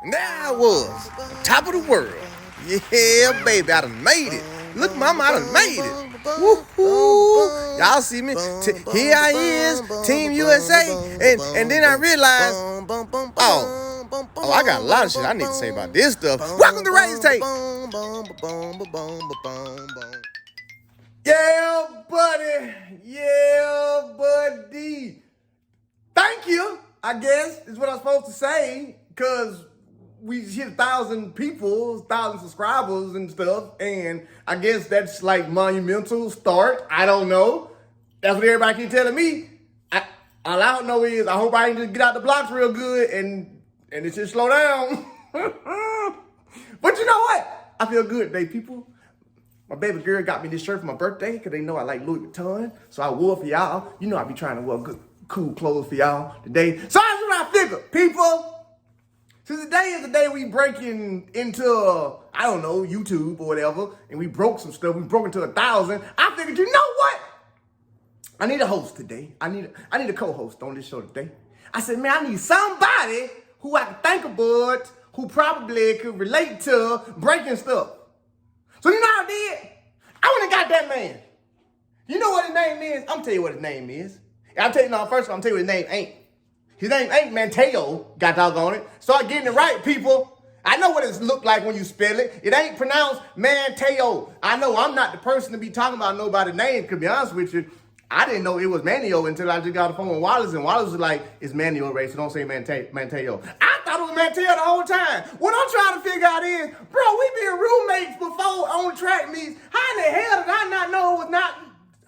There I was, on top of the world. Yeah, baby, I done made it. Look, mama, I done made it. Woo-hoo. Y'all see me? Here I is, Team USA. And then I realized, I got a lot of shit I need to say about this stuff. Welcome to Raes Tape. Yeah, buddy. Yeah, buddy. Thank you, I guess, is what I'm supposed to say, because we hit 1,000 people, 1,000 subscribers and stuff, and I guess that's like monumental start. I don't know. That's what everybody keep telling me. All I don't know is I hope I can just get out the blocks real good and it should slow down. But you know what? I feel good today, people. My baby girl got me this shirt for my birthday because they know I like Louis Vuitton. So I wore it for y'all. You know I be trying to wear good, cool clothes for y'all today. So that's what I figured, people. Since today is the day we breaking into, I don't know, YouTube or whatever, and we broke some stuff. We broke into 1,000. I figured, you know what? I need a host today. I need a co-host on this show today. I said, man, I need somebody who I can think about who probably could relate to breaking stuff. So you know how I did? I went and got that man. You know what his name is? I'm tell you what his name is. I'll tell you, no, first of all, I'm tell you what his name ain't. His name ain't Manteo, got doggone it. Start getting it right, people. I know what it look like when you spell it. It ain't pronounced Manteo. I know I'm not the person to be talking about nobody's name, to be honest with you. I didn't know it was Manio until I just got the phone with Wallace, and Wallace was like, it's Manio, Ray, so don't say Manteo. I thought it was Manteo the whole time. What I'm trying to figure out is, bro, we been roommates before on track meets. How in the hell did I not know it was not?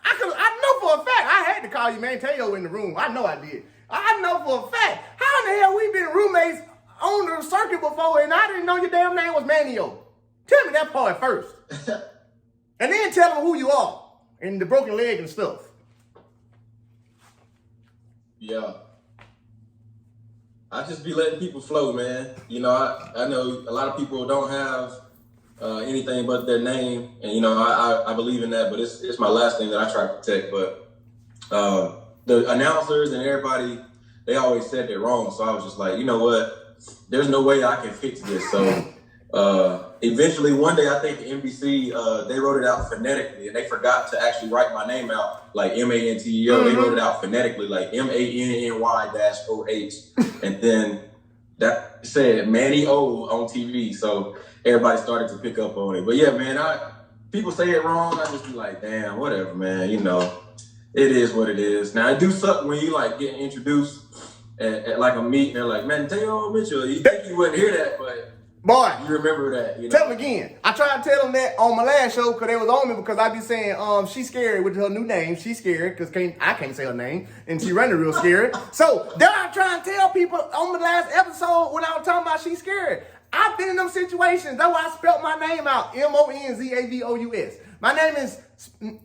I know for a fact I had to call you Manteo in the room. I know I did. I know for a fact. How in the hell we been roommates on the circuit before and I didn't know your damn name was Manio? Tell me that part first. And then tell them who you are and the broken leg and stuff. Yeah. I just be letting people flow, man. You know, I know a lot of people don't have anything but their name. And, you know, I believe in that, but it's my last thing that I try to protect. But the announcers and everybody, they always said it wrong. So I was just like, you know what? There's no way I can fix this. So eventually one day, I think NBC, they wrote it out phonetically and they forgot to actually write my name out like Manteo. Mm-hmm. They wrote it out phonetically like MANNY-OH. And then that said Manny O on TV. So everybody started to pick up on it. But yeah, man, people say it wrong. I just be like, damn, whatever, man. You know, it is what it is. Now, it do suck when you like getting introduced at like a meet and they're like, Manteo Mitchell, you think you wouldn't hear that, but boy, you remember that. You know? Tell them again. I tried to tell them that on my last show because they was on me because I be saying, she's scary with her new name. She's scared because I can't say her name and she running real scared. So then I try and tell people on the last episode when I was talking about she's scared. I've been in them situations. That's why I spelled my name out. Monzavous. My name is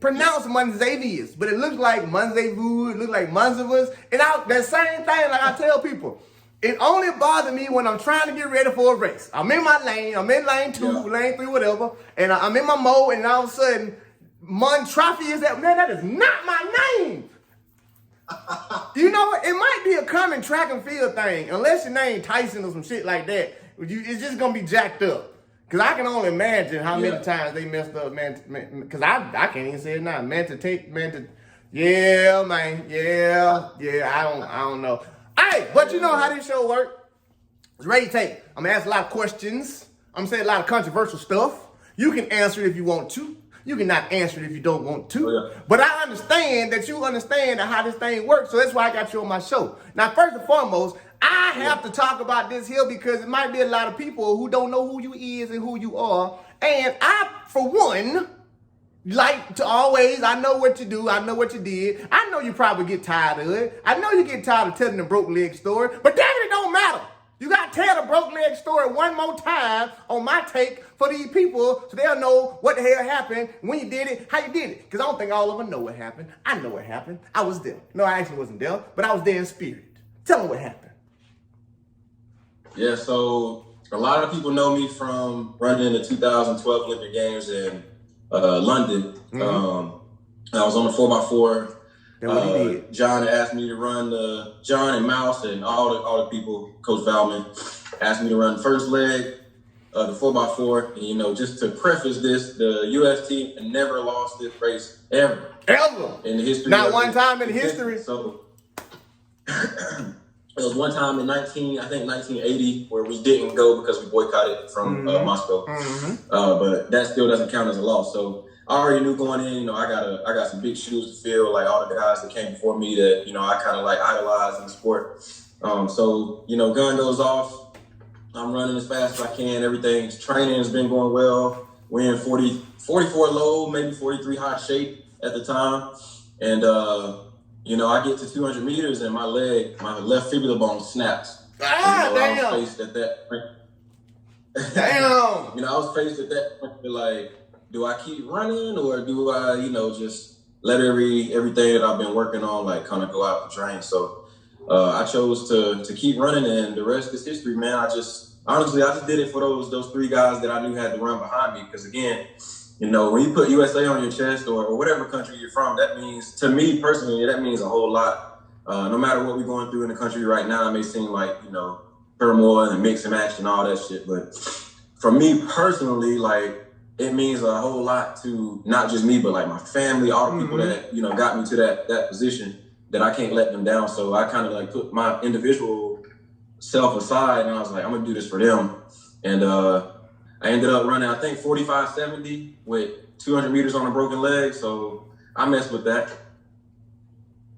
pronounced Monzavius, but it looks like Monzavu, it looks like Monzavus. And that same thing, like I tell people, it only bothers me when I'm trying to get ready for a race. I'm in my lane, I'm in lane 2, lane 3, whatever, and I'm in my mode, and all of a sudden, Montrafi is that, man, that is not my name. You know what? It might be a common track and field thing, unless your name Tyson or some shit like that. It's just gonna be jacked up. Cause I can only imagine how many times they messed up, man. Cause I can't even say it now. Yeah, man. Yeah. I don't know. Hey, but you know how this show works. It's Raes Tape. I'm gonna ask a lot of questions. I'm gonna say a lot of controversial stuff. You can answer it if you want to. You cannot answer it if you don't want to. Oh, yeah. But I understand that you understand how this thing works. So that's why I got you on my show. Now, first and foremost, I have to talk about this here because it might be a lot of people who don't know who you is and who you are. And I, for one, like to always, I know what you do. I know what you did. I know you probably get tired of it. I know you get tired of telling the broke leg story. But damn it, it don't matter. You got to tell the broke leg story one more time on my take for these people so they'll know what the hell happened, when you did it, how you did it. Because I don't think all of them know what happened. I know what happened. I was there. No, I actually wasn't there, but I was there in spirit. Tell them what happened. Yeah, so a lot of people know me from running the 2012 Olympic Games in London. Mm-hmm. I was on the 4x4. That's what he did. John asked me to run John and Mouse and all the people, Coach Valman, asked me to run the first leg of the 4x4. And, you know, just to preface this, the U.S. team never lost this race ever. Ever. In the history. Not one time in history. So it was one time in 1980 where we didn't go because we boycotted from Moscow. But that still doesn't count as a loss. So I already knew going in, you know, I got some big shoes to fill, like all the guys that came before me that, you know, I kind of like idolized in the sport. So, you know, gun goes off. I'm running as fast as I can. Everything's training has been going well. We're in 44 low, maybe 43 high shape at the time. And, you know, I get to 200 meters and my left fibula bone snaps. Damn. I was faced at that point. Damn. You know, I was faced at that point like, do I keep running or do I, you know, just let everything that I've been working on like kind of go out the drain? So I chose to keep running, and the rest is history, man. I just did it for those three guys that I knew had to run behind me. Because again, you know, when you put USA on your chest or whatever country you're from, that means, to me personally, that means a whole lot. No matter what we're going through in the country right now, it may seem like, you know, turmoil and mix and match and all that shit. But for me personally, like, it means a whole lot to not just me, but like my family, all the people that, you know, got me to that position, that I can't let them down. So I kind of like put my individual self aside, and I was like, I'm gonna do this for them. And I ended up running, I think 45.70 with 200 meters on a broken leg. So I messed with that.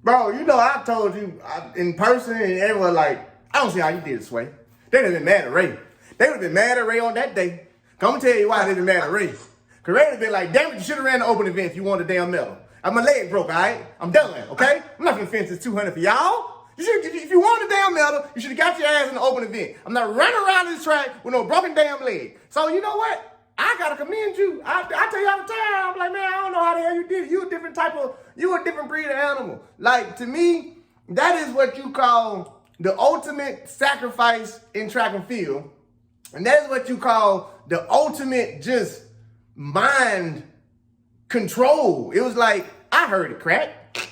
Bro, you know, I told you in person, and everyone like, I don't see how you did it, Sway. They'd have been mad at Ray. They would have been mad at Ray on that day. I'm gonna tell you why they been mad at Ray. Cause Ray would have been like, damn it, you should have ran the open event if you wanted a damn medal. My leg broke, all right? I'm done, okay? I'm not gonna finish this 200 for y'all. If you wanted a damn medal, you should have got your ass in the open event. I'm not running around this track with no broken damn leg. So you know what? I gotta commend you. I tell you all the time, I'm like, man, I don't know how the hell you did it. You a different breed of animal. Like, to me, that is what you call the ultimate sacrifice in track and field. And that is what you call the ultimate just mind control. It was like, I heard it crack.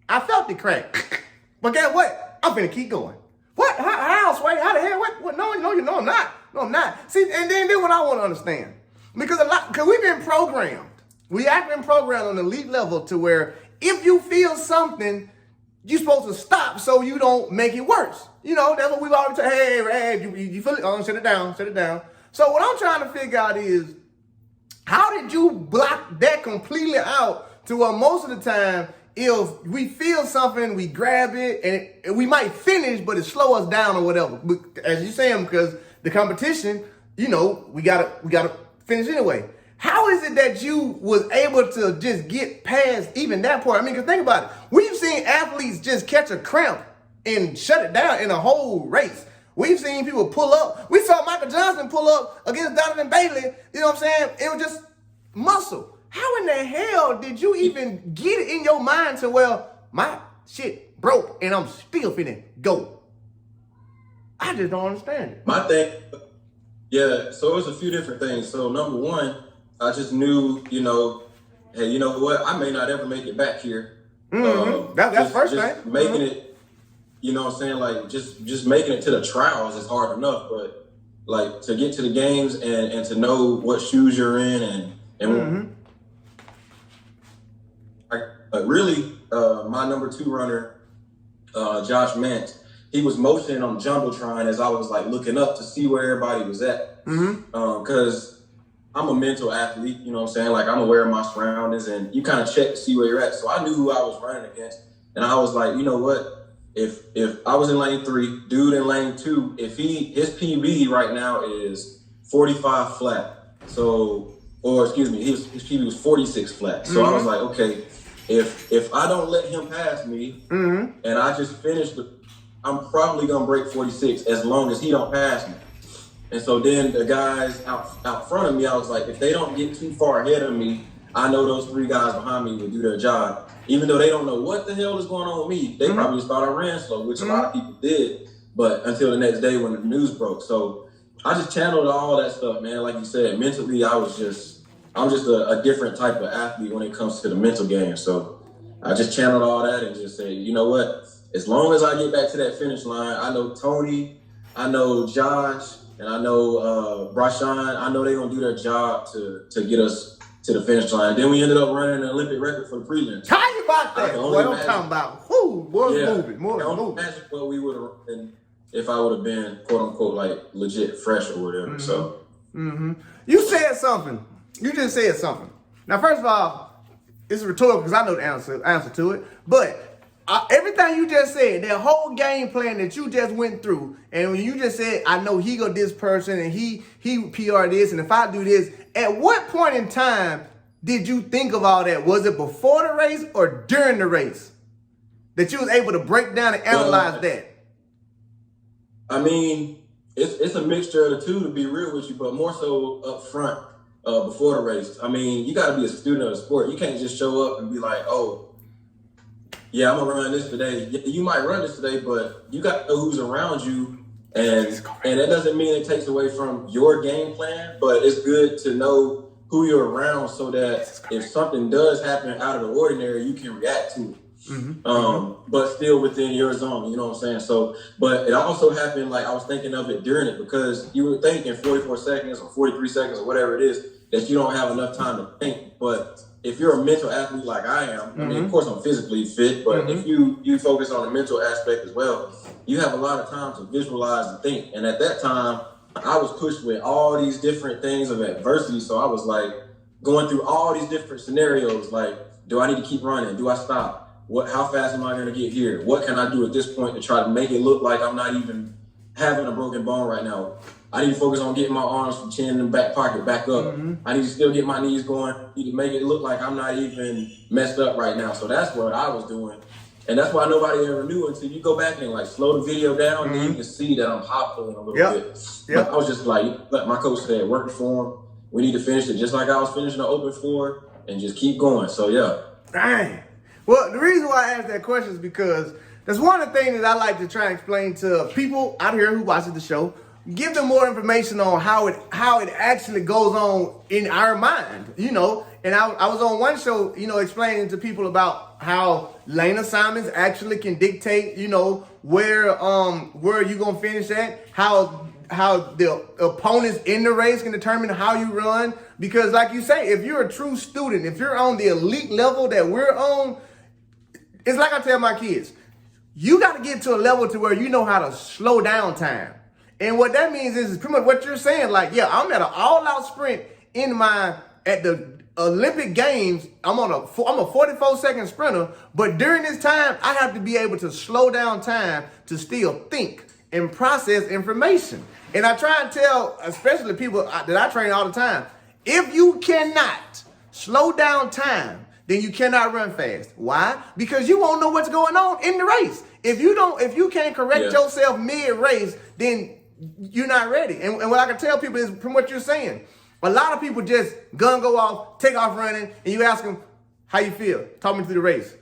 I felt it crack. But guess what? I'm finna keep going. What? How, Sway? How the hell? What? No, I'm not. No, I'm not. See, and then what I want to understand. Because we've been programmed. We have been programmed on the elite level to where if you feel something, you're supposed to stop so you don't make it worse. You know, that's what we've always said. Hey, Ray, you feel it? Oh, sit it down. So what I'm trying to figure out is, how did you block that completely out to where most of the time, if we feel something, we grab it, and we might finish, but it slow us down or whatever. But as you're saying, because the competition, you know, we gotta finish anyway. How is it that you was able to just get past even that part? I mean, because think about it. We've seen athletes just catch a cramp and shut it down in a whole race. We've seen people pull up. We saw Michael Johnson pull up against Donovan Bailey. You know what I'm saying? It was just muscle. How in the hell did you even get it in your mind to, well, my shit broke and I'm still finna go? I just don't understand it. My thing, yeah, so it was a few different things. So number one, I just knew, you know, hey, you know what? I may not ever make it back here. That's first thing. Making it, you know what I'm saying? Like, just making it to the trials is hard enough, but like to get to the games and to know what shoes you're in and really, my number 2 runner, Josh Mant, he was motioning on the Jumbotron as I was like looking up to see where everybody was at. Because I'm a mental athlete, you know what I'm saying? Like, I'm aware of my surroundings, and you kind of check to see where you're at. So I knew who I was running against. And I was like, you know what? If I was in lane 3, dude in lane 2, his PB right now is 45 flat. So, or excuse me, his PB was 46 flat. So I was like, okay, if I don't let him pass me and I just finish, I'm probably gonna break 46 as long as he don't pass me. And so then the guys out front of me, I was like, if they don't get too far ahead of me, I know those 3 guys behind me will do their job. Even though they don't know what the hell is going on with me, they probably just thought I ran slow, which a lot of people did. But until the next day when the news broke. So I just channeled all that stuff, man. Like you said, mentally, I'm just a different type of athlete when it comes to the mental game. So I just channeled all that and just said, you know what? As long as I get back to that finish line, I know Tony, I know Josh, and I know Brashawn, I know they're going to do their job to get us to the finish line. Then we ended up running an Olympic record for the prelims. Tell you about that. What I'm talking about. Whoo, more moving. Imagine what we would have run if I would have been, quote unquote, like legit fresh or whatever. So, you said something. You just said something. Now, first of all, it's rhetorical because I know the answer to it. But everything you just said, that whole game plan that you just went through, and when you just said, I know he go this person and he PR this, and if I do this, at what point in time did you think of all that? Was it before the race or during the race that you was able to break down and analyze that? I mean, it's a mixture of the two, to be real with you, but more so up front before the race. I mean, you got to be a student of the sport. You can't just show up and be like, oh, yeah, I'm gonna run this today. You might run this today, but you got to know who's around you, and that doesn't mean it takes away from your game plan. But it's good to know who you're around so that if something does happen out of the ordinary, you can react to it. But still within your zone, you know what I'm saying? So, but it also happened, like I was thinking of it during it, because you would think in 44 seconds or 43 seconds or whatever it is that you don't have enough time to think. But if you're a mental athlete like I am, I mean, of course I'm physically fit, but if you focus on the mental aspect as well, you have a lot of time to visualize and think. And at that time, I was pushed with all these different things of adversity. So I was like going through all these different scenarios. Like, do I need to keep running? Do I stop? How fast am I going to get here? What can I do at this point to try to make it look like I'm not even having a broken bone right now? I need to focus on getting my arms from chin in the back pocket back up. I need to still get my knees going. I need to make it look like I'm not even messed up right now. So that's what I was doing. And that's why nobody ever knew until you go back and like slow the video down and you can see that I'm hopping a little bit. But I was just like, let my coach said, work the form. We need to finish it just like I was finishing the open floor and just keep going. So yeah. Dang. Well, the reason why I asked that question is because that's one of the things that I like to try and explain to people out here who watches the show. Give them more information on how it actually goes on in our mind, you know. And I was on one show, you know, explaining to people about how lane assignments actually can dictate, you know, where you gonna finish at, how the opponents in the race can determine how you run. Because like you say, if you're a true student, if you're on the elite level that we're on, it's like I tell my kids, you got to get to a level to where you know how to slow down time. And what that means is pretty much what you're saying. Like, yeah, I'm at an all-out sprint at the Olympic Games. I'm a 44-second sprinter, but during this time, I have to be able to slow down time to still think and process information. And I try and tell, especially people that I train all the time, if you cannot slow down time, then you cannot run fast. Why? Because you won't know what's going on in the race. If you can't correct yourself mid-race, then you're not ready. And what I can tell people is from what you're saying, a lot of people just go off, take off running, and you ask them, how you feel? Talk me through the race.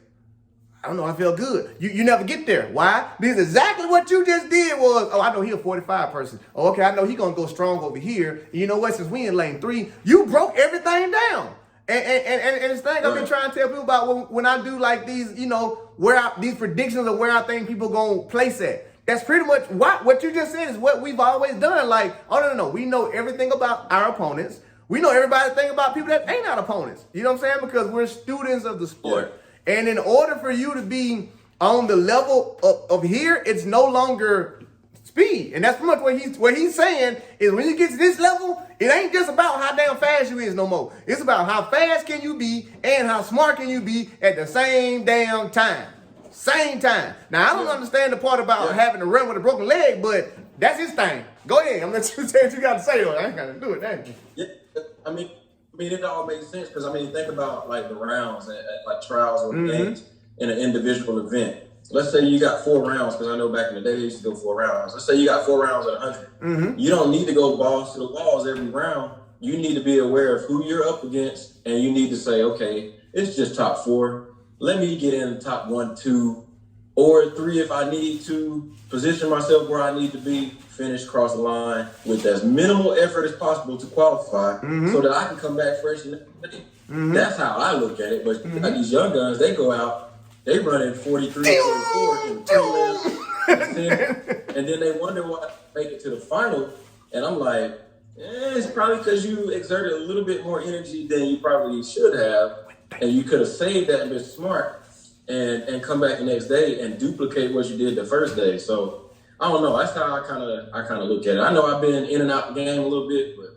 I don't know, I feel good. You never get there. Why? Because exactly what you just did was, oh, I know he a 45 person. Oh, okay, I know he gonna go strong over here. And you know what? Since we in lane 3, you broke everything down. And it's thing I've been trying to tell people about when I do like these, you know, these predictions of where I think people gonna place at. That's pretty much what you just said is what we've always done. Like, oh no, we know everything about our opponents. We know everything about people that ain't our opponents. You know what I'm saying? Because we're students of the sport. Yeah. And in order for you to be on the level of here, it's no longer speed. And that's pretty much what he's saying is when you get to this level, it ain't just about how damn fast you is no more. It's about how fast can you be and how smart can you be at the same damn time. Same time. Now, I don't understand the part about having to run with a broken leg, but that's his thing. Go ahead. I'm going to let you say what you got to say. I ain't got to do it. That. Yeah, I mean, it all makes sense because, I mean, think about, like, the rounds at like, trials or games in an individual event. Let's say you got 4 rounds, because I know back in the day they used to go 4 rounds. Let's say you got 4 rounds at 100. You don't need to go balls to the walls every round. You need to be aware of who you're up against, and you need to say, okay, it's just top 4. Let me get in the top 1, 2, or 3 if I need to, position myself where I need to be, finish, cross the line with as minimal effort as possible to qualify so that I can come back fresh in the day. That's how I look at it. But like these young guns, they go out they running 43 or 44 in 3 laps. And then they wonder why they make it to the final. And I'm like, it's probably because you exerted a little bit more energy than you probably should have. And you could have saved that and been smart and come back the next day and duplicate what you did the first day. So I don't know. That's how I kind of look at it. I know I've been in and out the game a little bit, but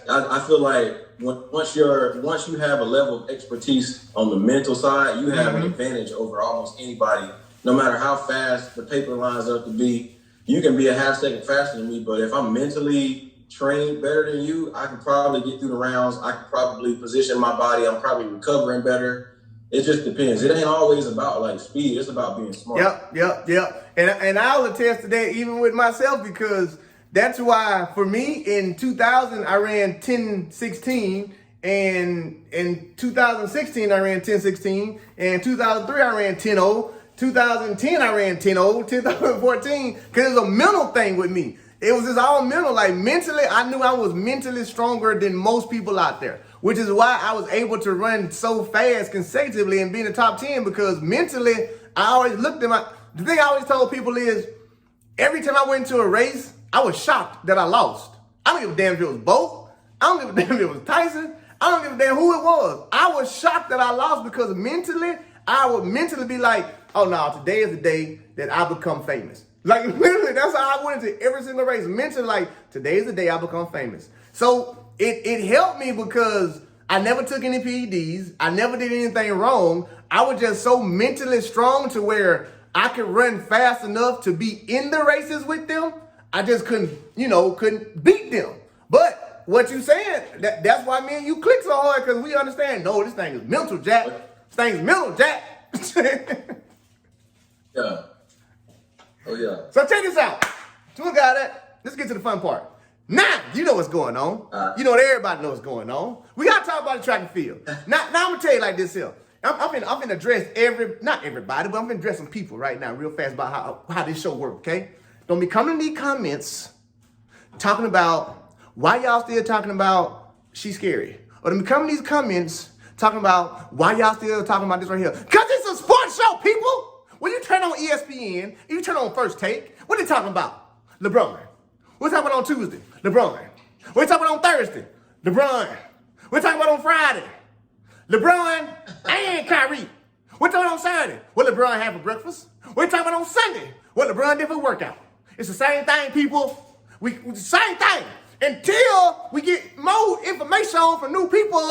I feel like once you have a level of expertise on the mental side, you have an advantage over almost anybody. No matter how fast the paper lines up to be, you can be a half second faster than me. But if I'm mentally trained better than you, I can probably get through the rounds. I can probably position my body. I'm probably recovering better. It just depends. It ain't always about like speed. It's about being smart. Yep. And I'll attest to that even with myself, because that's why for me in 2000 I ran 10:16, and in 2016 I ran 10:16, and 2003 I ran 10:0, 2010 I ran 10:0, 2014, because it's a mental thing with me. It was just all mental. Like mentally, I knew I was mentally stronger than most people out there, which is why I was able to run so fast consecutively and be in the top 10, because mentally, I always looked at the thing I always told people is, every time I went into a race, I was shocked that I lost. I don't give a damn if it was Bolt. I don't give a damn if it was Tyson. I don't give a damn who it was. I was shocked that I lost, because mentally, I would mentally be like, oh no, today is the day that I become famous. Like literally, that's how I went into every single race. Mentally, like, today's the day I become famous. So it helped me because I never took any PEDs. I never did anything wrong. I was just so mentally strong to where I could run fast enough to be in the races with them. I just couldn't beat them. But what you saying, that's why me and you click so hard, because we understand, no, this thing is mental, Jack. This thing is mental, Jack. Yeah. Oh, yeah. So check this out. So we got it. Let's get to the fun part. Now, you know what's going on. You know what everybody knows what's going on. We got to talk about the track and field. Now I'm going to tell you like this here. I'm going to address not everybody, but I'm going to address some people right now real fast about how this show works, okay? Don't be coming in these comments talking about why y'all still talking about she's scary. Or don't be coming in these comments talking about why y'all still talking about this right here. Because it's a sports show, people. When you turn on ESPN, you turn on First Take, what are they talking about? LeBron. We're talking about on Tuesday, LeBron. We're talking about on Thursday, LeBron. We're talking about on Friday, LeBron and Kyrie. We're talking about on Saturday, what LeBron had for breakfast. We're talking about on Sunday, what LeBron did for workout. It's the same thing, people. We the same thing. Until we get more information on from new people,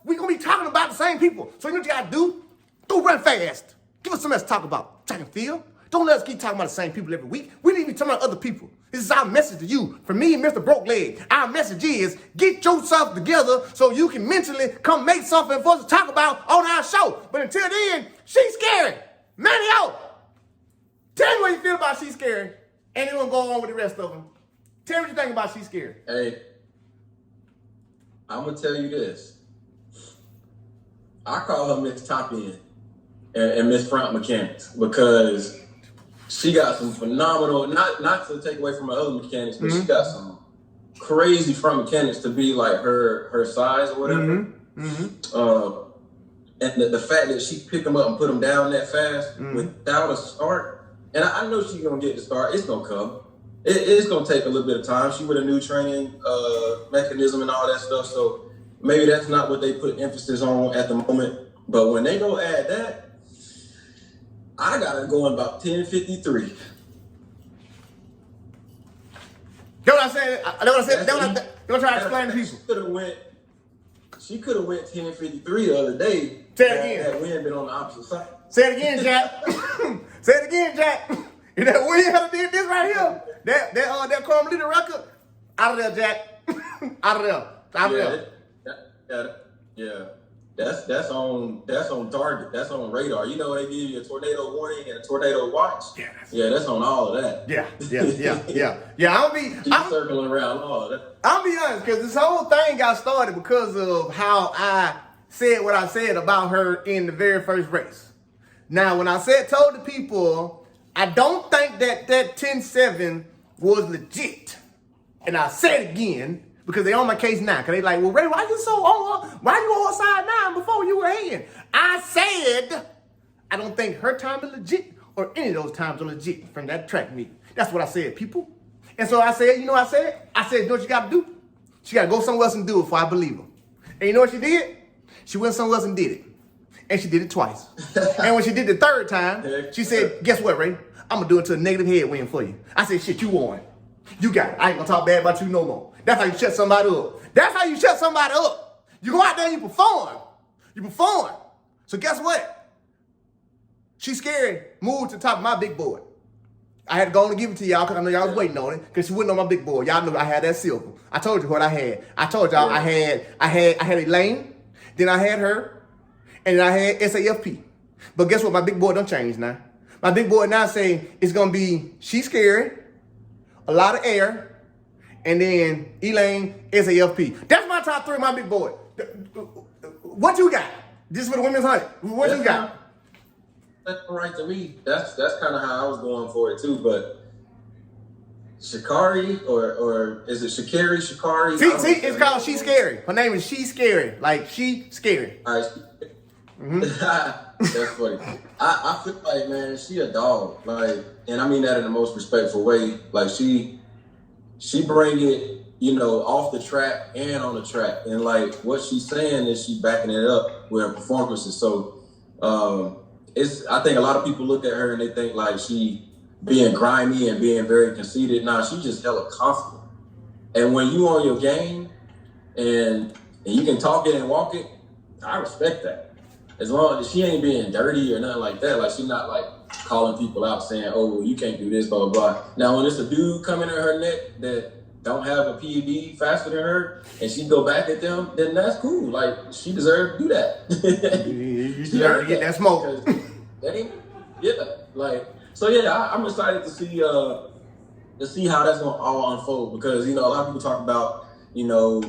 we're going to be talking about the same people. So you know what you got to do? Go run fast. Give us something else to talk about. Track and field. Don't let us keep talking about the same people every week. We need to be talking about other people. This is our message to you. For me, Mr. Broke Leg, our message is get yourself together so you can mentally come make something for us to talk about on our show. But until then, she's scary. Manio, tell me what you feel about she's scary. And then we'll go on with the rest of them. Tell me what you think about she's scary. Hey, I'm going to tell you this. I call her Miss Top End and Miss Front Mechanics, because she got some phenomenal, not to take away from her other mechanics, but she got some crazy front mechanics to be like her size or whatever. And the fact that she picked them up and put them down that fast without a start, and I know she's gonna get the start. It's gonna come. It's gonna take a little bit of time. She with a new training mechanism and all that stuff, so maybe that's not what they put emphasis on at the moment. But when they go add that, I got her going about 10:53. You know what I'm saying? You know what I'm saying? Don't try to explain to people. She could have went 10:53 the other day. Say it again. Had wind been on the opposite side. Say it again, Jack. Say it again, Jack. If that wind had did this right here, that Carmelita record, out of there, Jack. Out of there. Yeah. That's on target. That's on radar. You know, they give you a tornado warning and a tornado watch. Yeah, that's on all of that. I'm circling around all of that. I'll be honest, because this whole thing got started because of how I said what I said about her in the very first race. Now, when I told the people, I don't think that 10-7 was legit. And I said it again, because they on my case now. Because they like, well, Ray, why you on side 9 before you were ahead? I I don't think her time is legit or any of those times are legit from that track meet. That's what I said, people. And so I said, you know what I said? I said, you know what you got to do? She got to go somewhere else and do it before I believe her. And you know what she did? She went somewhere else and did it. And she did it twice. And when she did the third time, she said, guess what, Ray? I'm going to do it to a negative headwind for you. I said, shit, you won. You got it. I ain't going to talk bad about you no more. That's how you shut somebody up. That's how you shut somebody up. You go out there and you perform. You perform. So guess what? She's scared. Moved to the top of my big board. I had to go on and give it to y'all because I know y'all was waiting on it because she wasn't on my big board. Y'all know I had that silver. I told you what I had. I told y'all I had Elaine, then I had her, and then I had SAFP. But guess what? My big board don't change now. My big board now saying it's gonna be She's Scary, a lot of air, and then Elaine, SAFP. That's my top 3 of my big board. What you got? This for the women's 100. What you got? That's right to me. That's kind of how I was going for it too. But Shikari or is it Sha'Carri? Shikari? See, it's called She's Scary. Her name is She's Scary. Like She Scary. All right. That's funny. I feel like, man, she a dog. Like, and I mean that in the most respectful way. Like she bring it, you know, off the track and on the track. And like what she's saying is she backing it up with her performances. So I think a lot of people look at her and they think like she being grimy and being very conceited. Nah, she just hella confident. And when you on your game and you can talk it and walk it, I respect that. As long as she ain't being dirty or nothing like that, like she's not like calling people out saying, oh, you can't do this, blah, blah, blah. Now, when it's a dude coming in her neck that don't have a PED faster than her and she go back at them, then that's cool. Like, she deserves to do that. You deserve to get that smoke. That ain't, yeah. Like, so yeah, I'm excited to see how that's gonna all unfold because, you know, a lot of people talk about, you know,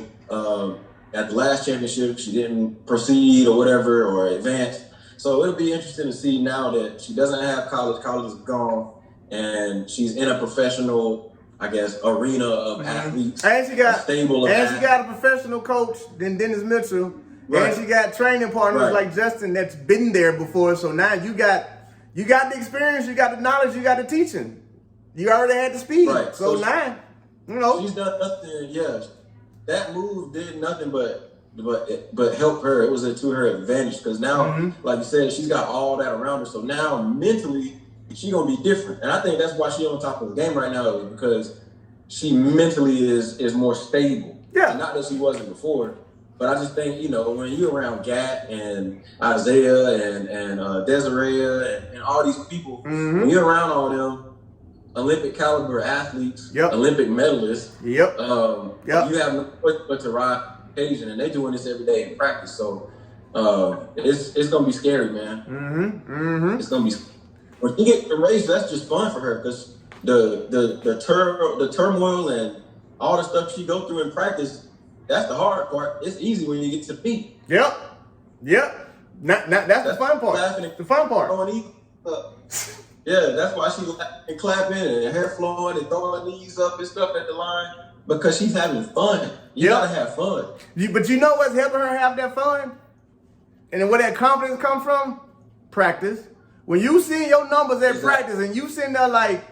at the last championship, she didn't proceed or whatever or advance. So it'll be interesting to see now that she doesn't have college. College is gone, and she's in a professional, I guess, arena of athletes. And she got stable. And she got a professional coach, then Dennis Mitchell, and she got training partners like Justin that's been there before. So now you got the experience, you got the knowledge, you got the teaching. You already had the speed. Right. So now, you know, she's done nothing. Yeah. That move did nothing but help her. It was to her advantage because now, like you said, she's got all that around her. So now mentally, she's gonna be different. And I think that's why she's on top of the game right now is because she mentally is more stable. Yeah. Not that she wasn't before, but I just think, you know, when you're around Gat and Isaiah and Desiree and all these people, when you're around all them Olympic caliber athletes, Olympic medalists. You have no choice but to ride the occasion, and they're doing this every day in practice. So it's gonna be scary, man. It's gonna be. When you get the race, that's just fun for her because the turmoil and all the stuff she go through in practice, that's the hard part. It's easy when you get to peak. That's the fun part. The fun part. Yeah, that's why she's laughing and clapping and hair flowing and throwing her knees up and stuff at the line because she's having fun. You gotta have fun. But you know what's helping her have that fun? And then where that confidence come from? Practice. When you see your numbers at practice and you sitting there like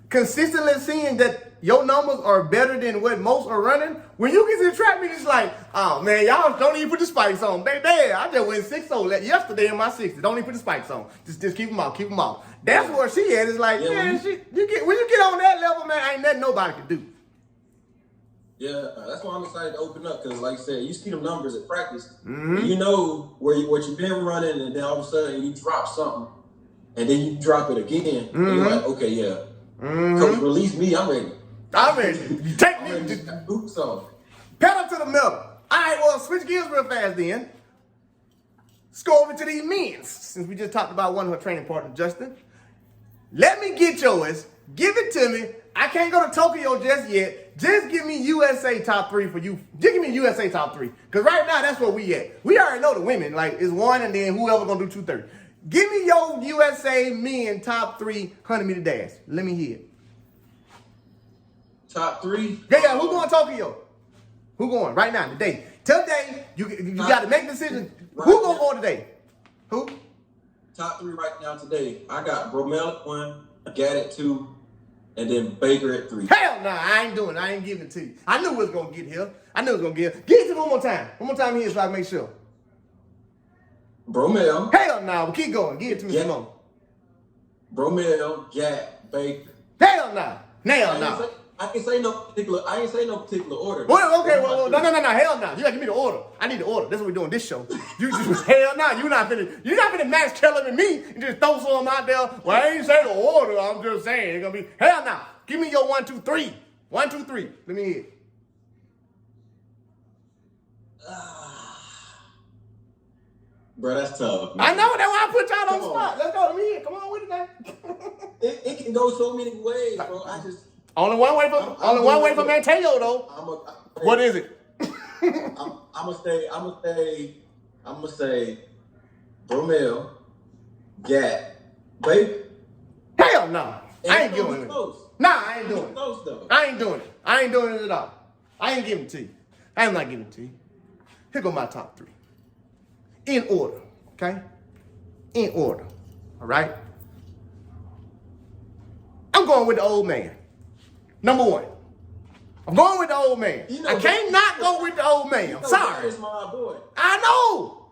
consistently seeing that your numbers are better than what most are running, when you get to the track meet, it's like, oh man, y'all don't even put the spikes on. Baby, I just went 6-0 yesterday in my 60s. Don't even put the spikes on. Just keep them off, That's where she at. It's like, man, when you get on that level, man, ain't nothing nobody can do. Yeah, that's why I'm excited to open up because, like I said, you see them numbers at practice, you know what you've been running, and then all of a sudden you drop something, and then you drop it again, and you're like, okay, coach, release me, I'm ready. You take me. Boots on. Pedal to the metal. All right, well, switch gears real fast then. Let's go over to these men's. Since we just talked about one of her training partners, Justin. Let me get yours. Give it to me. I can't go to Tokyo just yet. Just give me USA top 3 for you. Just give me USA top 3. Because right now, that's where we at. We already know the women. Like, it's one and then whoever going to do 230. Give me your USA men top 3 100-meter dash. Let me hear it. Top 3? Yeah, who going to Tokyo? Who going right now, today? Today, you got to make decisions. Who going to go today? Who? top 3 right now today. I got Bromell at 1, Gat at 2, and then Baker at 3. Hell no, I ain't doing it. I ain't giving it to you. I knew it was going to get here. I knew it was going to get here. Give it to me one more time. One more time here so I can make sure. Bromell. Hell no, but keep going. Give it to me some more. Bromell, Gat, Baker. Hell no. Hell no. I ain't say no particular order. Well, okay, well, no, hell no. You gotta give me the order. I need the order. That's what we're doing this show. You just hell no. You're not finna Max Keller and me and just throw some out there. Well, I ain't say the order. I'm just saying it's gonna be hell no. Give me your 1, 2, 3. 1, 2, 3. Let me hear. Bro, that's tough, man. I know, that's why I put y'all on the spot. Let's go. Let me hear. Come on with it, man. It can go so many ways, bro. Only one way for Manteo though. What is it? I'm gonna say Bromell, Gat, Baker. Hell no. I ain't doing it. Nah, I ain't doing it. Close, though. I ain't doing it. I ain't doing it at all. I ain't giving it to you. I'm not giving it to you. Here go my top 3. In order, okay? In order, all right? I'm going with the old man. Number 1. I'm going with the old man. You know, I can't not go with the old man. I'm sorry. That's my boy. I know.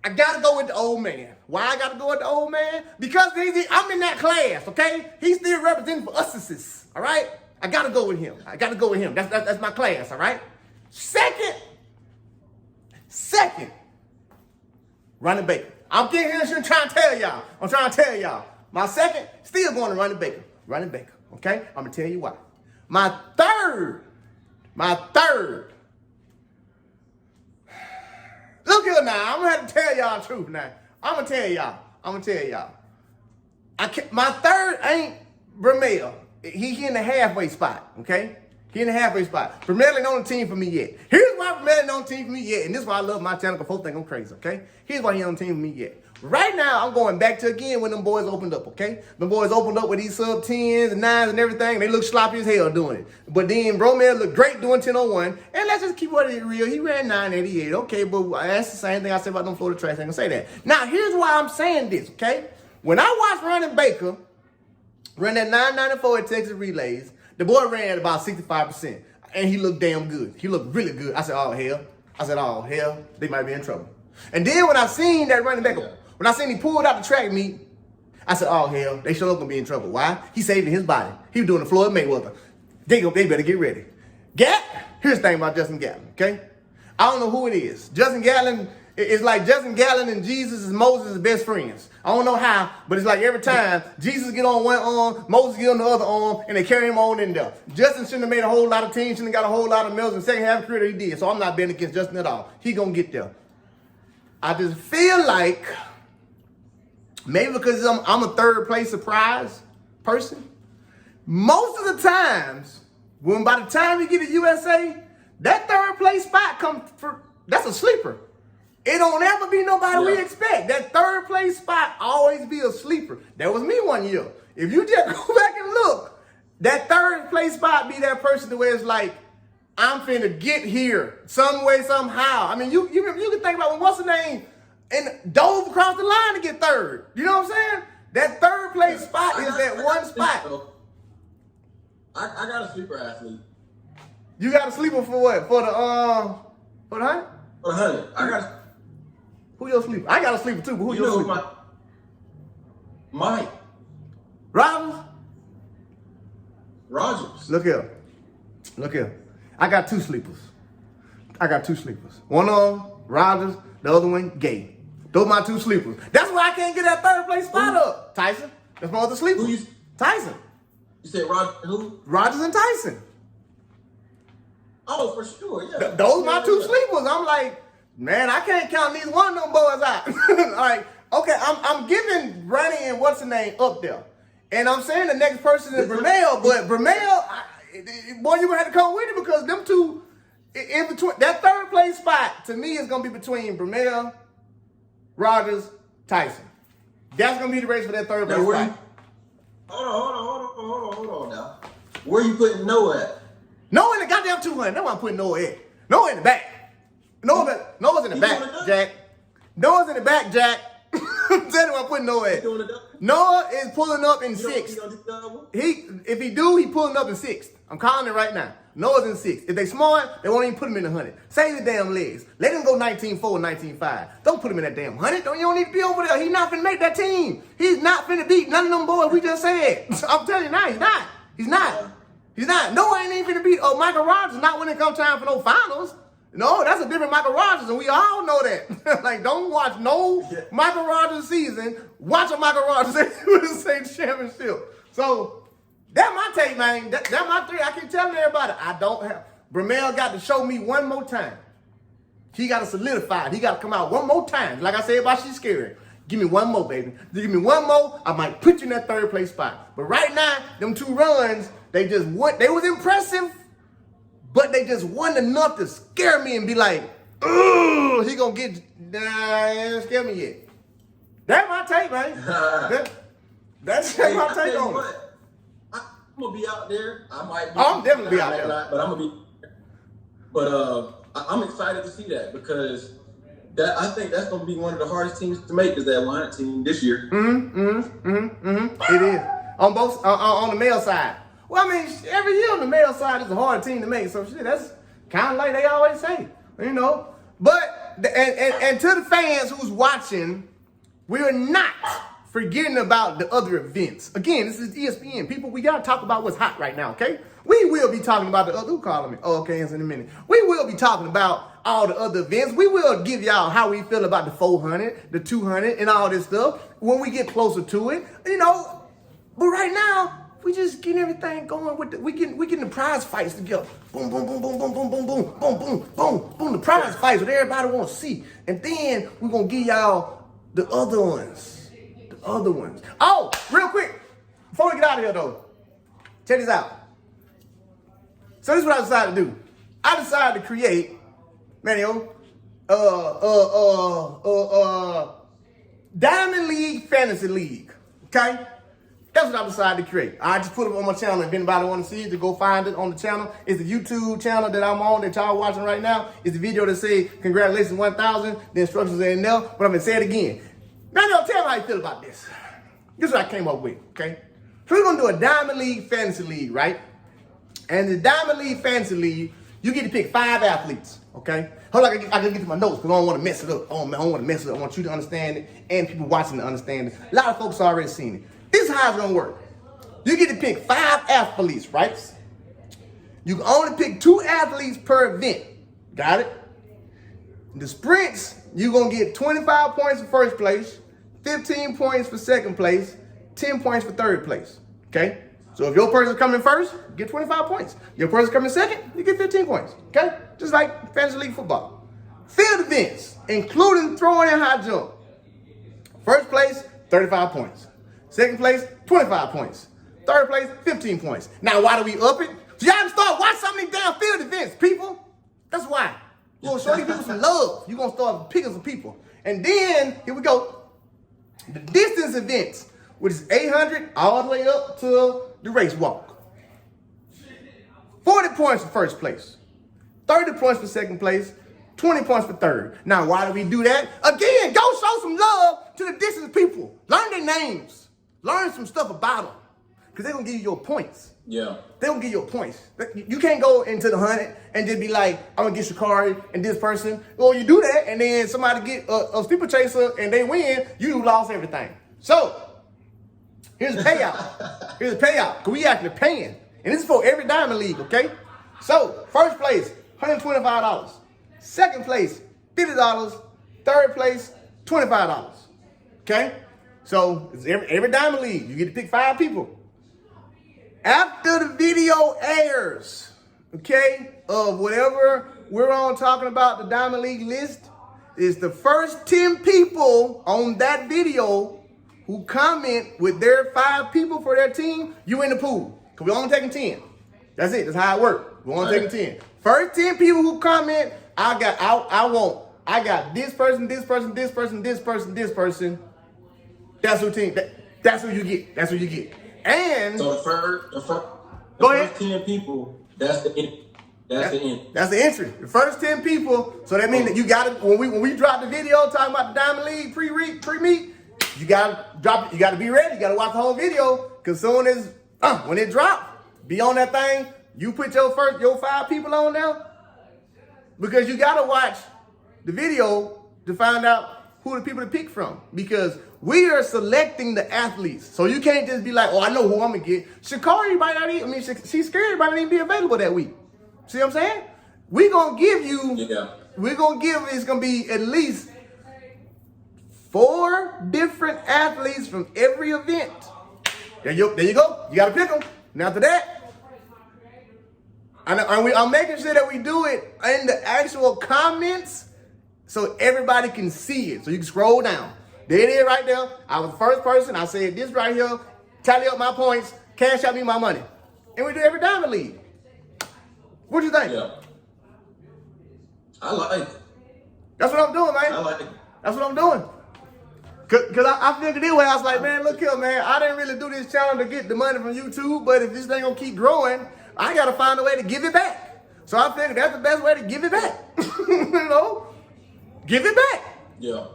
I gotta go with the old man. Why I gotta go with the old man? Because I'm in that class, okay? He's still representing for us, all right? I gotta go with him. That's my class, all right? Second, Running Baker. I'm getting here and trying to tell y'all. My second, still going to Running Baker. Okay? I'm going to tell you why. My third. Look here now. I'm going to have to tell y'all the truth now. I'm going to tell y'all. My third ain't Bromell. He in the halfway spot, okay? He in the halfway spot. Bromell ain't on the team for me yet. Here's why Bromell ain't on the team for me yet. And this is why I love my channel, because folks think I'm crazy, okay? Here's why he ain't on the team for me yet. Right now, I'm going back to again when them boys opened up, okay? Them boys opened up with these sub 10s and 9s and everything. They look sloppy as hell doing it. But then Bromell looked great doing 10:01. And let's just keep it real. He ran 9:88. Okay, but that's the same thing I said about them Florida tracks. I ain't gonna say that. Now, here's why I'm saying this, okay? When I watched Running Baker run that 994 at Texas Relays, the boy ran at about 65%. And he looked damn good. He looked really good. I said, oh, hell. They might be in trouble. And then when I seen that running back, when I seen he pulled out the track meet, I said, oh, hell, they sure gonna be in trouble. Why? He's saving his body. He was doing the Floyd Mayweather. They better get ready. Here's the thing about Justin Gatlin, okay? I don't know who it is. Justin Gatlin, it's like Justin Gatlin and Jesus and Moses are best friends. I don't know how, but it's like every time Jesus get on one arm, Moses get on the other arm, and they carry him on in there. Justin shouldn't have made a whole lot of teams, shouldn't have got a whole lot of medals in the second half of the career that he did. So I'm not betting against Justin at all. He gonna get there. I just feel like maybe because I'm a third place surprise person. Most of the times, by the time you get to USA, that third place spot that's a sleeper. It don't ever be nobody we expect. That third place spot always be a sleeper. That was me one year. If you just go back and look, that third place spot be that person where it's like, I'm finna get here some way, somehow. I mean, you can think about what's the name and dove across the line to get third. You know what I'm saying? That third place spot is that one spot. I got a sleeper athlete. You got a sleeper for what? For the 100? For the 100. Who your sleeper? I got a sleeper too, but who your sleeper? Mike. Rogers. Look here. I got two sleepers. One of them, Rogers, the other one, Gay. Those are my two sleepers. That's why I can't get that third place spot up. Tyson. That's my other sleeper. Tyson. You said Rogers and who? Rogers and Tyson. Oh, for sure, yeah. Those are my two sleepers. I'm like, man, I can't count neither one of them boys out. Like, okay, I'm giving Ronnie and what's the name up there. And I'm saying the next person is Bromell, but Bromell, boy, you gonna have to come with it because them two, in between, that third place spot, to me, is gonna be between Bromell, Rogers, Tyson. That's gonna be the race for that third place spot. Hold on now. Where you putting Noah at? Noah in the goddamn 200. That's where I'm putting Noah at. Noah in the back. Noah's in the back, Jack. Noah's in the back, Jack. I'm telling you, I'm putting Noah at. Doing a double? Noah is pulling up in You don't- sixth. you don't do double? If he do, he pulling up in sixth. I'm calling it right now. Noah's in sixth. If they smart, they won't even put him in the 100. Save the damn legs. Let him go 19-4 and 19-5. Don't put him in that damn 100. You don't need to be over there. He's not finna make that team. He's not finna beat none of them boys we just said. I'm telling you now, he's not. He's not. He's not. Noah ain't even finna beat Michael Rogers. Not when it comes time for no finals. No, that's a different Michael Rogers, and we all know that. Like, don't watch no Michael Rogers season. Watch a Michael Rogers with the same championship. So, that's my take, man. That's my three. I keep telling everybody, I don't have. Bramel got to show me one more time. He got to solidify it. He got to come out one more time. Like I said about Shikari. Give me one more, baby. Give me one more, I might put you in that third place spot. But right now, them 2 runs, they was impressive. But they just wasn't enough to scare me and be like, "Ugh, he gonna get." Nah, he ain't scare me yet. That's my take, man. That's my take on it. I'm gonna be out there. I might. I'm definitely be out there. But I'm gonna be. But I'm excited to see that because I think that's gonna be one of the hardest teams to make is that 100 team this year. It is on both on the male side. Well, I mean, every year on the male side is a hard team to make. So shit, that's kind of like they always say, you know. But and to the fans who's watching, we're not forgetting about the other events. Again, this is ESPN. People, we gotta talk about what's hot right now, okay? We will be talking about the other. Who calling me? Oh, okay, it's in a minute. We will be talking about all the other events. We will give y'all how we feel about the 400, the 200, and all this stuff when we get closer to it, you know. But right now, we just getting everything going with we getting the prize fights together. Boom, boom, boom, boom, boom, boom, boom, boom, boom, boom, boom, boom. The prize fights that everybody want to see. And then we're gonna give y'all the other ones. The other ones. Oh, real quick, before we get out of here though, check this out. So this is what I decided to do. I decided to create, Manteo, Diamond League Fantasy League. Okay? That's what I decided to create. I just put it on my channel. If anybody want to see it, to go find it on the channel. It's the YouTube channel that I'm on that y'all watching right now. It's the video that say congratulations 1,000. The instructions are in there. But I'm going to say it again. Now, y'all tell me how you feel about this. This is what I came up with, okay? So we're going to do a Diamond League Fantasy League, right? And the Diamond League Fantasy League, you get to pick 5 athletes, okay? Hold on, I gotta get to my notes because I don't want to mess it up. I don't want to mess it up. I want you to understand it and people watching to understand it. A lot of folks already seen it. This is how it's gonna work. You get to pick 5 athletes, right? You can only pick 2 athletes per event. Got it? The sprints, you're gonna get 25 points for first place, 15 points for second place, 10 points for third place. Okay? So if your person's coming first, you get 25 points. Your person's coming second, you get 15 points. Okay? Just like Fantasy League football. Field events, including throwing and high jump. First place, 35 points. Second place, 25 points. Third place, 15 points. Now, why do we up it? So y'all can start watching some of these damn field events, people. That's why. We're going to show these people some love. You're going to start picking some people. And then, here we go. The distance events, which is 800 all the way up to the race walk. 40 points for first place. 30 points for second place. 20 points for third. Now, why do we do that? Again, go show some love to the distance people. Learn their names. Learn some stuff about them. Because they're going to give you your points. Yeah. They're going to give you your points. You can't go into the 100 and just be like, I'm going to get Shikari and this person. Well, you do that, and then somebody get a steeplechaser and they win, you lost everything. So, here's a payout. Here's a payout. Because we actually paying. And this is for every Diamond League, okay? So, first place, $125. Second place, $50. Third place, $25. Okay? So, it's every Diamond League, you get to pick 5 people. After the video airs, okay, of whatever we're on talking about the Diamond League list, is the first 10 people on that video who comment with their 5 people for their team, you in the pool. Because we're only taking 10. That's it. That's how it works. We're only taking 10. First 10 people who comment, I got this person, this person, this person, this person, this person. That's who team. That's who you get. That's who you get. And so the first 10 people, that's the end. That's the end. That's the entry. The first 10 people. So that means that you got to, when we drop the video talking about the Diamond League pre-meet, you gotta drop it. You gotta be ready. You gotta watch the whole video. Cause soon as when it drop, be on that thing. You put your 5 people on there. Because you gotta watch the video to find out who the people to pick from. Because we are selecting the athletes. So you can't just be like, oh, I know who I'm gonna get. Shikari might not even, she's scared, might not even be available that week. See what I'm saying? We're gonna give you, it's gonna be at least 4 different athletes from every event. There you go. You gotta pick them. And after that, I'm making sure that we do it in the actual comments so everybody can see it. So you can scroll down. There it is right there. I was the first person. I said this right here. Tally up my points. Cash out me my money. And we do every Diamond League. What do you think? Yeah. I like it. That's what I'm doing, man. I like it. That's what I'm doing. Cause I figured this way. I was like, man, look here, man. I didn't really do this channel to get the money from YouTube, but if this thing gonna keep growing, I gotta find a way to give it back. So I figured that's the best way to give it back. You know, give it back. Yeah.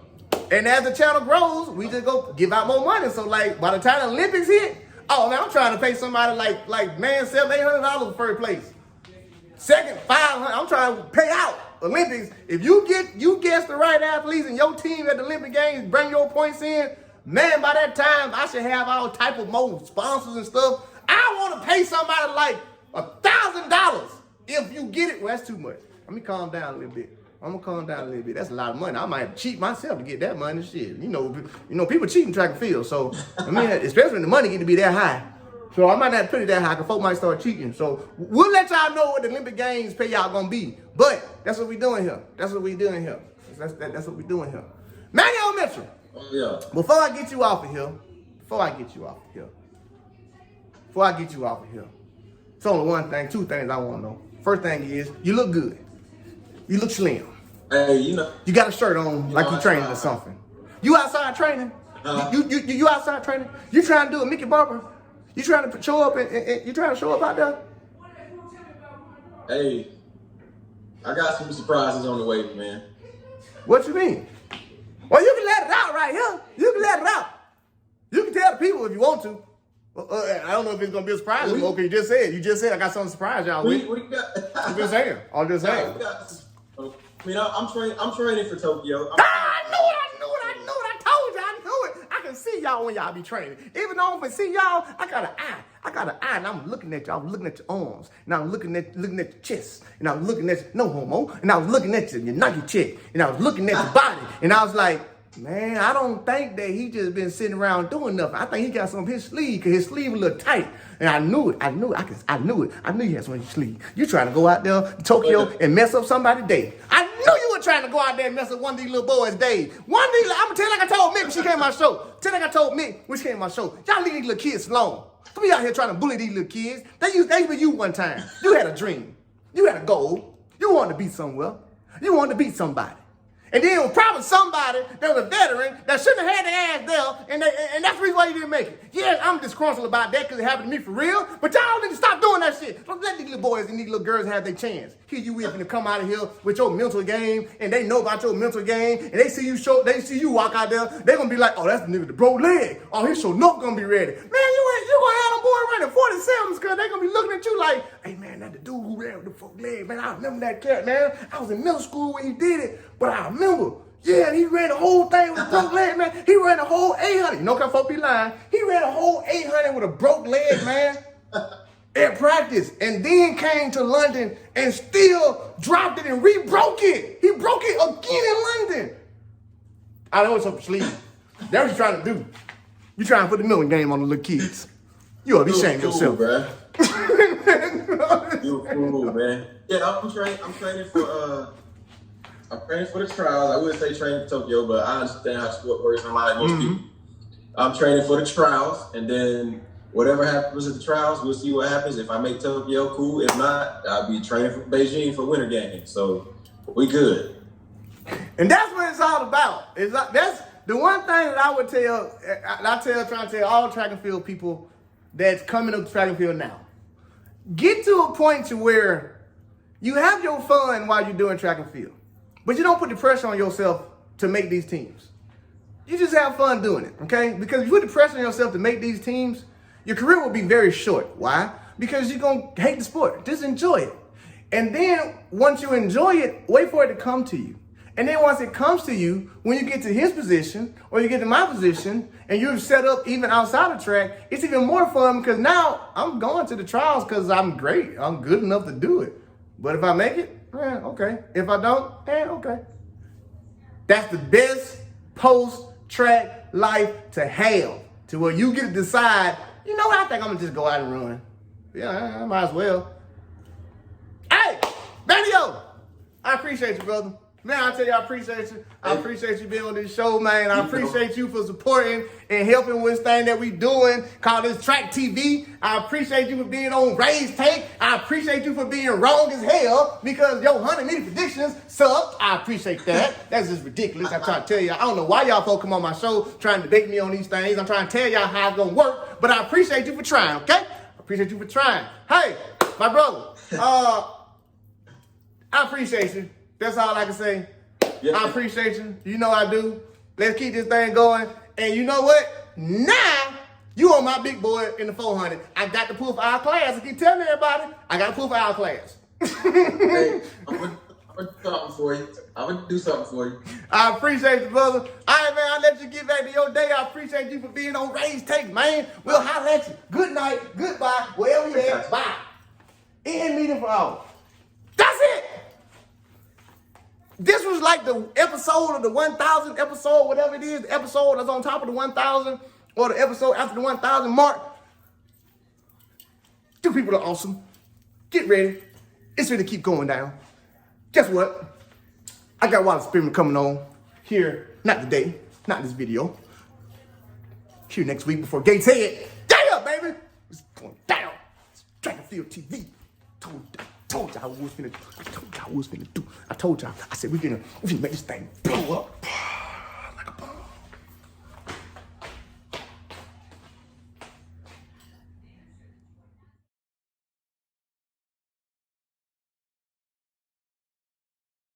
And as the channel grows, we just go give out more money. So like by the time the Olympics hit, oh man, I'm trying to pay somebody like man, $700-800 for first place. Second, $500. I'm trying to pay out Olympics. If you guess the right athletes and your team at the Olympic Games bring your points in, man, by that time I should have all type of more sponsors and stuff. I want to pay somebody like $1,000 if you get it. Well, that's too much. Let me calm down a little bit. I'm gonna calm down a little bit. That's a lot of money. I might have to cheat myself to get that money. Shit, you know, people cheat in track and field. So I mean, especially when the money get to be that high. So I might not put it that high because folks might start cheating. So we'll let y'all know what the Olympic Games payout gonna be. But that's what we doing here. That's what we doing here. That's what we doing here. Manteo Mitchell. Oh, yeah. Before I get you off of here, it's only one thing, 2 things I want to know. First thing is, you look good. You look slim. Hey, you know. You got a shirt on like you training or something. You outside training? You outside training? You trying to do a Mickey Barber? You trying to show up and you trying to show up out there? Hey, I got some surprises on the way, man. What you mean? Well, you can let it out right here. You can let it out. You can tell the people if you want to. I don't know if it's gonna be a surprise. Okay, you just said I got something to surprise y'all with. What you got? I'm just saying. I'm training for Tokyo. I knew it. I told you. I knew it. I can see y'all when y'all be training. Even though I can see y'all, I got an eye, and I'm looking at you. I'm looking at your arms, and I'm looking at your chest, and I'm looking at no homo, and I was looking at your Nike check, and I was looking at your body, and I was like, man, I don't think that he just been sitting around doing nothing. I think he got something in his sleeve because his sleeve was a little tight. And I knew it. I knew you had something in your sleeve. You trying to go out there to Tokyo and mess up somebody's day. I knew you were trying to go out there and mess up one of these little boys' days. I'm going to tell you like I told Mick when she came to my show. Y'all leave these little kids alone. Don't be out here trying to bully these little kids. They were you one time. You had a dream. You had a goal. You wanted to be somewhere. You wanted to be somebody. And then it was probably somebody that was a veteran that shouldn't have had their ass there, and that's the reason why you didn't make it. Yeah, I'm disgruntled about that because it happened to me for real, but y'all need to stop doing that shit. Don't let these little boys and these little girls have their chance. Here you is to come out of here with your mental game, and they know about your mental game, and they see you walk out there, they're going to be like, oh, that's the nigga with the broke leg. Oh, he's sure not going to be ready. Man, you going to have them boy running 47s because they're going to be looking at you like, hey, man, that's the dude who ran with the broke leg. Man, I remember that cat, man. I was in middle school when he did it, but I remember. Yeah, he ran the whole thing with a broke leg, man. He ran the whole 800. You know, can folks be lying? He ran a whole 800 with a broke leg, man, at practice. And then came to London and still dropped it and re-broke it. He broke it again in London. I know it's up your sleeve. That's what you're trying to do. You're trying to put the milling game on the little kids. You ought to be ashamed of yourself. Bro. You a fool, man. Yeah, I'm training for the trials. I wouldn't say training for Tokyo, but I understand how sport works. I'm like most people. I'm training for the trials, and then whatever happens at the trials, we'll see what happens. If I make Tokyo, cool. If not, I'll be training for Beijing for Winter Games. So we good. And that's what it's all about. That's the one thing that I would try to tell all track and field people that's coming up to track and field now. Get to a point to where you have your fun while you're doing track and field. But you don't put the pressure on yourself to make these teams. you just have fun doing it, okay? Because if you put the pressure on yourself to make these teams, your career will be very short. Why? Because you're going to hate the sport. Just enjoy it. And then once you enjoy it, wait for it to come to you. And then once it comes to you, when you get to his position or you get to my position and you're set up even outside of track, it's even more fun because now I'm going to the trials because I'm great. I'm good enough to do it. But if I make it, okay. If I don't, okay. That's the best post-track life to have, to where you get to decide, you know what, I think I'm going to just go out and run. Yeah, I might as well. Hey, Manteo, I appreciate you, brother. Man, I tell you, I appreciate you. I appreciate you being on this show, man. I appreciate you for supporting and helping with this thing that we doing called this Track TV. I appreciate you for being on Raes Take. I appreciate you for being wrong as hell because your 100-meter predictions sucked. I appreciate that. That's just ridiculous. I'm trying to tell you. I don't know why y'all folks come on my show trying to debate me on these things. I'm trying to tell y'all how it's going to work, but I appreciate you for trying, okay? I appreciate you for trying. Hey, my brother, I appreciate you. That's all I can say. Yeah. I appreciate you. You know I do. Let's keep this thing going. And you know what? Now, you on my big boy in the 400. I got to pull for our class. I keep telling everybody, I got to pull for our class. Hey, I'm going to do something for you. I'm going to do something for you. I appreciate you, brother. All right, man, I'll let you get back to your day. I appreciate you for being on Raes Take, man. We'll holler at you. Good night. Goodbye. Wherever you at. Bye. End meeting for all. That's it. This was like the episode of the 1,000 episode, whatever it is, the episode that's on top of the 1,000 or the episode after the 1,000 mark. You people are awesome. Get ready. It's ready to keep going down. Guess what? I got Water Experiment coming on here, not today, not this video. Here next week before Gates Head. Damn, baby! It's going down. It's Dragonfield TV. Told y'all I was finna do. I told y'all I said we're gonna make this thing blow up.